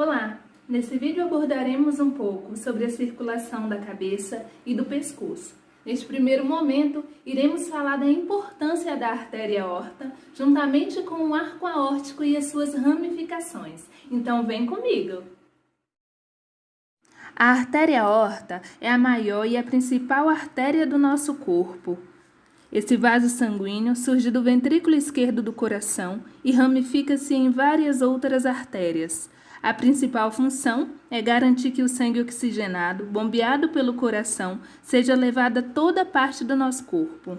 Olá! Nesse vídeo abordaremos um pouco sobre a circulação da cabeça e do pescoço. Neste primeiro momento, iremos falar da importância da artéria aorta, juntamente com o arco aórtico e as suas ramificações. Então vem comigo! A artéria aorta é a maior e a principal artéria do nosso corpo. Esse vaso sanguíneo surge do ventrículo esquerdo do coração e ramifica-se em várias outras artérias. A principal função é garantir que o sangue oxigenado, bombeado pelo coração, seja levado a toda parte do nosso corpo.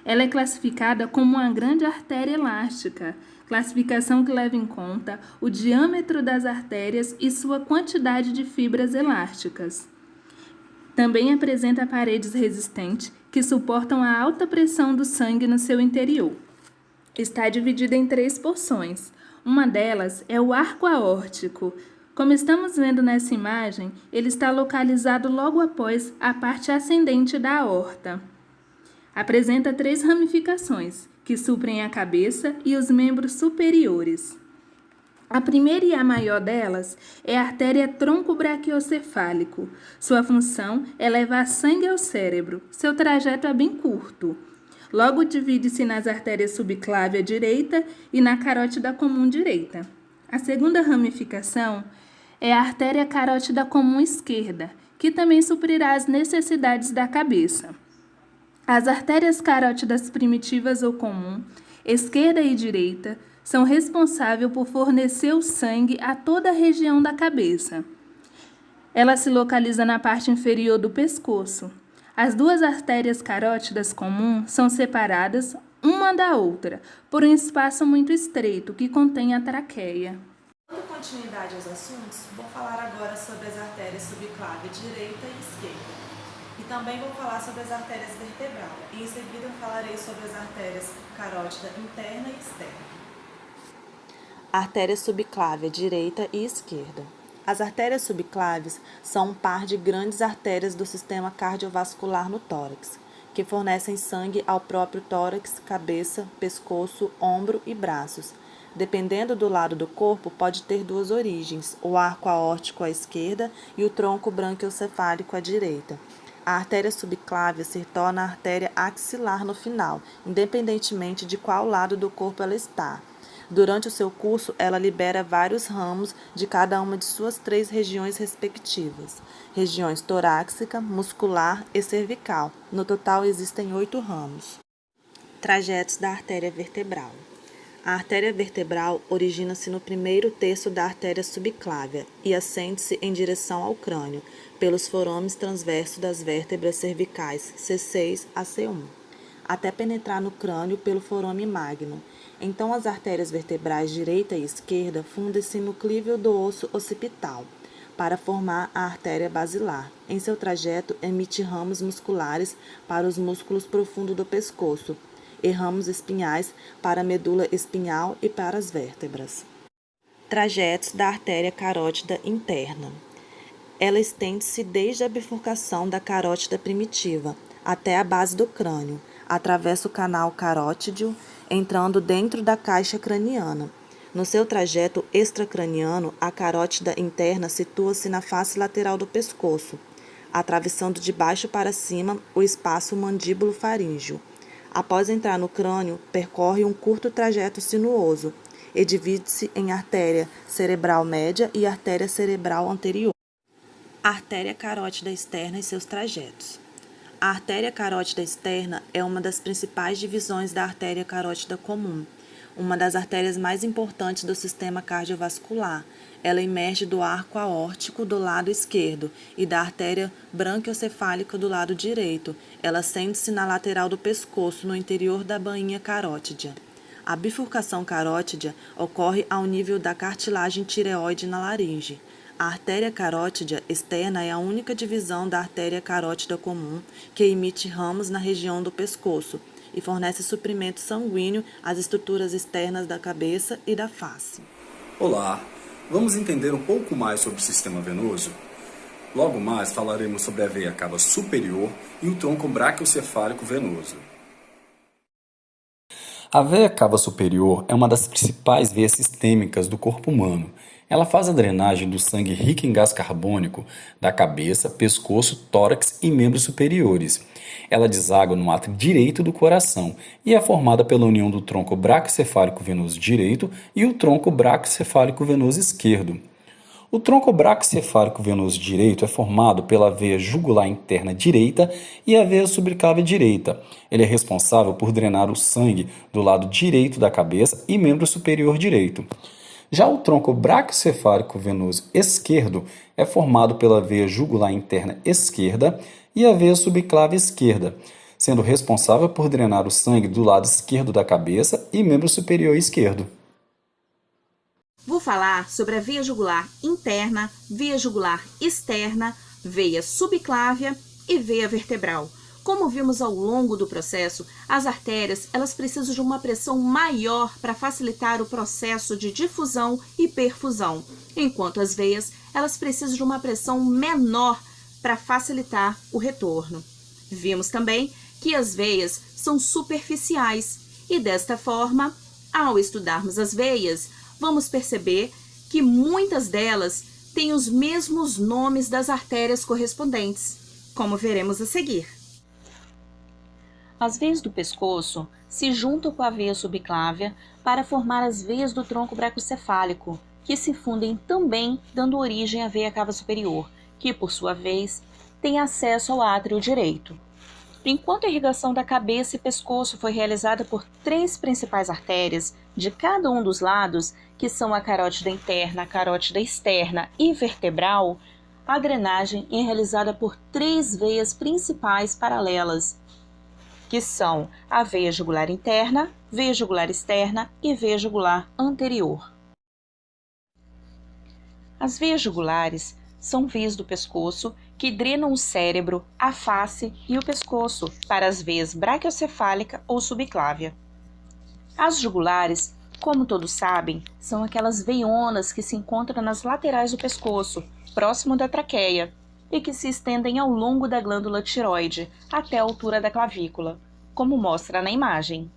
Ela é classificada como uma grande artéria elástica, classificação que leva em conta o diâmetro das artérias e sua quantidade de fibras elásticas. Também apresenta paredes resistentes que suportam a alta pressão do sangue no seu interior. Está dividida em 3 porções. Uma delas é o arco aórtico. Como estamos vendo nessa imagem, ele está localizado logo após a parte ascendente da aorta. Apresenta 3 ramificações, que suprem a cabeça e os membros superiores. A primeira e a maior delas é a artéria tronco-braquiocefálico. Sua função é levar sangue ao cérebro. Seu trajeto é bem curto. Logo divide-se nas artérias subclávia direita e na carótida comum direita. A segunda ramificação é a artéria carótida comum esquerda, que também suprirá as necessidades da cabeça. As artérias carótidas primitivas ou comum, esquerda e direita, são responsáveis por fornecer o sangue a toda a região da cabeça. Ela se localiza na parte inferior do pescoço. As 2 artérias carótidas comuns são separadas uma da outra por um espaço muito estreito que contém a traqueia. Dando continuidade aos assuntos, vou falar agora sobre as artérias subclávia direita e esquerda. E também vou falar sobre as artérias vertebrais. E em seguida falarei sobre as artérias carótida interna e externa. Artéria subclávia direita e esquerda. As artérias subcláveis são um par de grandes artérias do sistema cardiovascular no tórax, que fornecem sangue ao próprio tórax, cabeça, pescoço, ombro e braços. Dependendo do lado do corpo, pode ter 2 origens, o arco aórtico à esquerda e o tronco branquiocefálico à direita. A artéria subclávia se torna a artéria axilar no final, independentemente de qual lado do corpo ela está. Durante o seu curso, ela libera vários ramos de cada uma de suas 3 regiões respectivas, regiões torácica, muscular e cervical. No total, existem 8 ramos. Trajetos da artéria vertebral. A artéria vertebral origina-se no primeiro terço da artéria subclávia e ascende-se em direção ao crânio, pelos forômes transversos das vértebras cervicais C6 a C1, até penetrar no crânio pelo forame magno. Então, as artérias vertebrais direita e esquerda fundem-se no clívio do osso occipital, para formar a artéria basilar. Em seu trajeto, emite ramos musculares para os músculos profundos do pescoço e ramos espinhais para a medula espinhal e para as vértebras. Trajetos da artéria carótida interna. Ela estende-se desde a bifurcação da carótida primitiva até a base do crânio, atravessa o canal carótideo, entrando dentro da caixa craniana. No seu trajeto extracraniano, a carótida interna situa-se na face lateral do pescoço, atravessando de baixo para cima o espaço mandíbulo-faríngeo. Após entrar no crânio, percorre um curto trajeto sinuoso e divide-se em artéria cerebral média e artéria cerebral anterior. Artéria carótida externa e seus trajetos. A artéria carótida externa é uma das principais divisões da artéria carótida comum, uma das artérias mais importantes do sistema cardiovascular. Ela emerge do arco aórtico do lado esquerdo e da artéria branquiocefálica do lado direito. Ela sente-se na lateral do pescoço, no interior da bainha carótida. A bifurcação carótida ocorre ao nível da cartilagem tireoide na laringe. A artéria carótida externa é a única divisão da artéria carótida comum que emite ramos na região do pescoço e fornece suprimento sanguíneo às estruturas externas da cabeça e da face. Olá, vamos entender um pouco mais sobre o sistema venoso? Logo mais falaremos sobre a veia cava superior e o tronco braquiocefálico venoso. A veia cava superior é uma das principais veias sistêmicas do corpo humano. Ela faz a drenagem do sangue rico em gás carbônico da cabeça, pescoço, tórax e membros superiores. Ela deságua no átrio direito do coração e é formada pela união do tronco braquiocefálico venoso direito e o tronco braquiocefálico venoso esquerdo. O tronco braquiocefálico venoso direito é formado pela veia jugular interna direita e a veia subclávia direita. Ele é responsável por drenar o sangue do lado direito da cabeça e membro superior direito. Já o tronco braquiocefálico venoso esquerdo é formado pela veia jugular interna esquerda e a veia subclávia esquerda, sendo responsável por drenar o sangue do lado esquerdo da cabeça e membro superior esquerdo. Vou falar sobre a veia jugular interna, veia jugular externa, veia subclávia e veia vertebral. Como vimos ao longo do processo, as artérias elas precisam de uma pressão maior para facilitar o processo de difusão e perfusão, enquanto as veias elas precisam de uma pressão menor para facilitar o retorno. Vimos também que as veias são superficiais e desta forma, ao estudarmos as veias, vamos perceber que muitas delas têm os mesmos nomes das artérias correspondentes, como veremos a seguir. As veias do pescoço se juntam com a veia subclávia para formar as veias do tronco braquiocefálico, que se fundem também dando origem à veia cava superior, que por sua vez tem acesso ao átrio direito. Enquanto a irrigação da cabeça e pescoço foi realizada por 3 principais artérias de cada um dos lados, que são a carótida interna, a carótida externa e vertebral, a drenagem é realizada por 3 veias principais paralelas, que são a veia jugular interna, veia jugular externa e veia jugular anterior. As veias jugulares são veias do pescoço que drenam o cérebro, a face e o pescoço para as veias braquiocefálica ou subclávia. As jugulares, como todos sabem, são aquelas veionas que se encontram nas laterais do pescoço, próximo da traqueia, e que se estendem ao longo da glândula tireoide até a altura da clavícula, como mostra na imagem.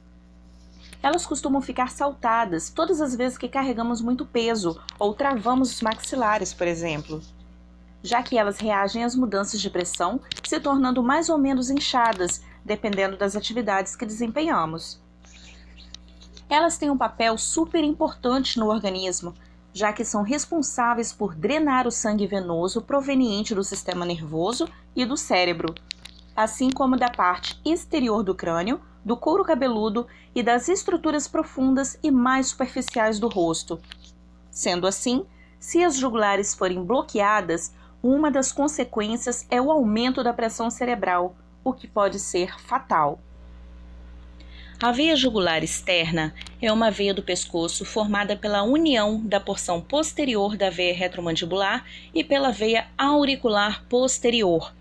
Elas costumam ficar saltadas todas as vezes que carregamos muito peso ou travamos os maxilares, por exemplo, já que elas reagem às mudanças de pressão, se tornando mais ou menos inchadas, dependendo das atividades que desempenhamos. Elas têm um papel super importante no organismo, já que são responsáveis por drenar o sangue venoso proveniente do sistema nervoso e do cérebro, assim como da parte exterior do crânio, do couro cabeludo e das estruturas profundas e mais superficiais do rosto. Sendo assim, se as jugulares forem bloqueadas, uma das consequências é o aumento da pressão cerebral, o que pode ser fatal. A veia jugular externa é uma veia do pescoço formada pela união da porção posterior da veia retromandibular e pela veia auricular posterior.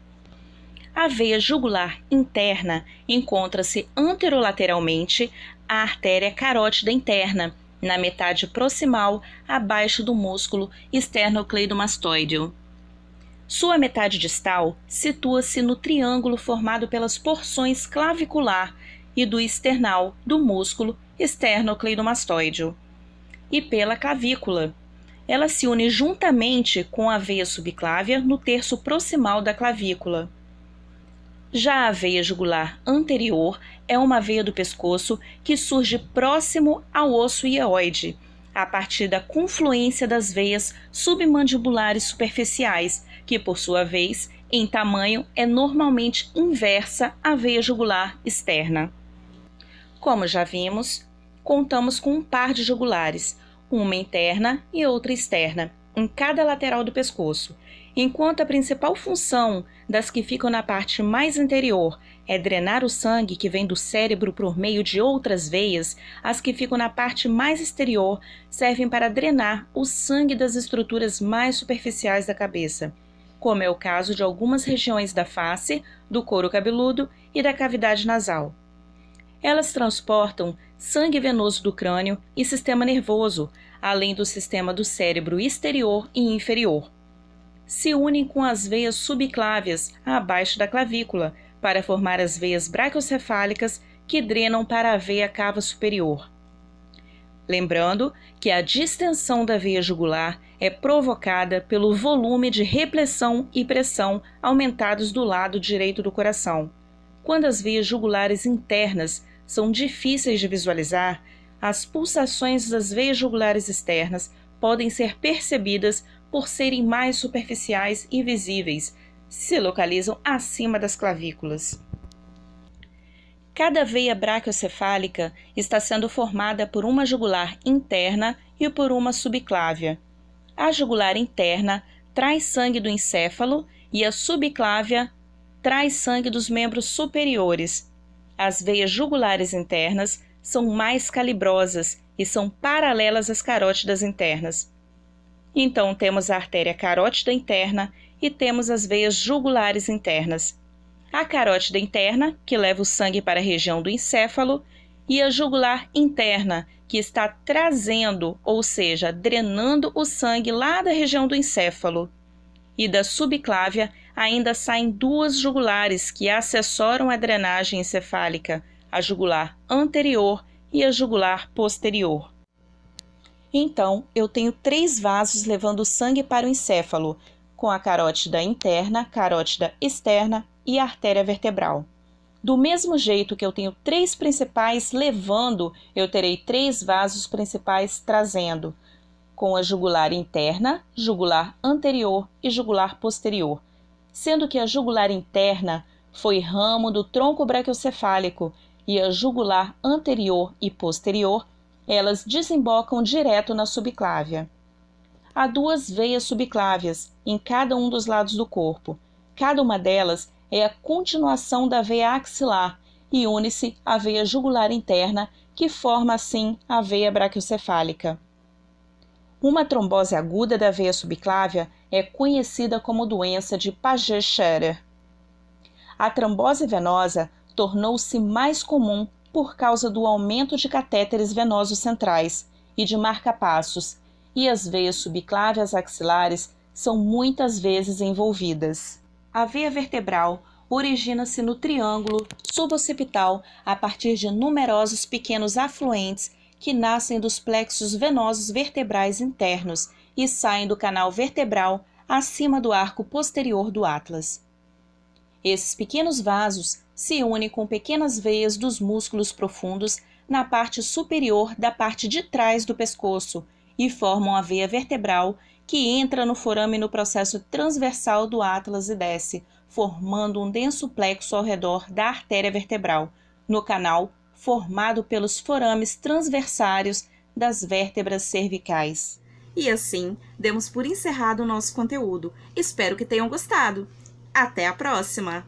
A veia jugular interna encontra-se anterolateralmente à artéria carótida interna, na metade proximal abaixo do músculo esternocleidomastoideo. Sua metade distal situa-se no triângulo formado pelas porções clavicular e do external do músculo esternocleidomastoideo e pela clavícula. Ela se une juntamente com a veia subclávia no terço proximal da clavícula. Já a veia jugular anterior é uma veia do pescoço que surge próximo ao osso hiaoide, a partir da confluência das veias submandibulares superficiais, que por sua vez, em tamanho, é normalmente inversa à veia jugular externa. Como já vimos, contamos com um par de jugulares, uma interna e outra externa, em cada lateral do pescoço, enquanto a principal função das que ficam na parte mais interior é drenar o sangue que vem do cérebro por meio de outras veias, as que ficam na parte mais exterior servem para drenar o sangue das estruturas mais superficiais da cabeça, como é o caso de algumas regiões da face, do couro cabeludo e da cavidade nasal. Elas transportam sangue venoso do crânio e sistema nervoso, além do sistema do cérebro exterior e inferior. Se unem com as veias subclávias abaixo da clavícula para formar as veias braquiocefálicas que drenam para a veia cava superior. Lembrando que a distensão da veia jugular é provocada pelo volume de repressão e pressão aumentados do lado direito do coração. Quando as veias jugulares internas são difíceis de visualizar, as pulsações das veias jugulares externas podem ser percebidas por serem mais superficiais e visíveis, se localizam acima das clavículas. Cada veia braquiocefálica está sendo formada por uma jugular interna e por uma subclávia. A jugular interna traz sangue do encéfalo e a subclávia traz sangue dos membros superiores. As veias jugulares internas são mais calibrosas e são paralelas às carótidas internas. Então temos a artéria carótida interna e temos as veias jugulares internas. A carótida interna, que leva o sangue para a região do encéfalo, e a jugular interna, que está trazendo, ou seja, drenando o sangue lá da região do encéfalo. E da subclávia ainda saem duas jugulares que assessoram a drenagem encefálica, a jugular anterior e a jugular posterior. Então, eu tenho 3 vasos levando o sangue para o encéfalo, com a carótida interna, carótida externa e a artéria vertebral. Do mesmo jeito que eu tenho 3 principais levando, eu terei 3 vasos principais trazendo, com a jugular interna, jugular anterior e jugular posterior, sendo que a jugular interna foi ramo do tronco braquiocefálico e a jugular anterior e posterior, elas desembocam direto na subclávia. Há 2 veias subclávias em cada um dos lados do corpo. Cada uma delas é a continuação da veia axilar e une-se à veia jugular interna, que forma assim a veia braquiocefálica. Uma trombose aguda da veia subclávia é conhecida como doença de Paget-Scherrer. A trombose venosa tornou-se mais comum por causa do aumento de catéteres venosos centrais e de marca-passos, e as veias subclávias axilares são muitas vezes envolvidas. A veia vertebral origina-se no triângulo suboccipital a partir de numerosos pequenos afluentes que nascem dos plexos venosos vertebrais internos e saem do canal vertebral acima do arco posterior do atlas. Esses pequenos vasos se unem com pequenas veias dos músculos profundos na parte superior da parte de trás do pescoço e formam a veia vertebral que entra no forame no processo transversal do atlas e desce, formando um denso plexo ao redor da artéria vertebral, no canal formado pelos forames transversários das vértebras cervicais. E assim, demos por encerrado o nosso conteúdo. Espero que tenham gostado. Até a próxima!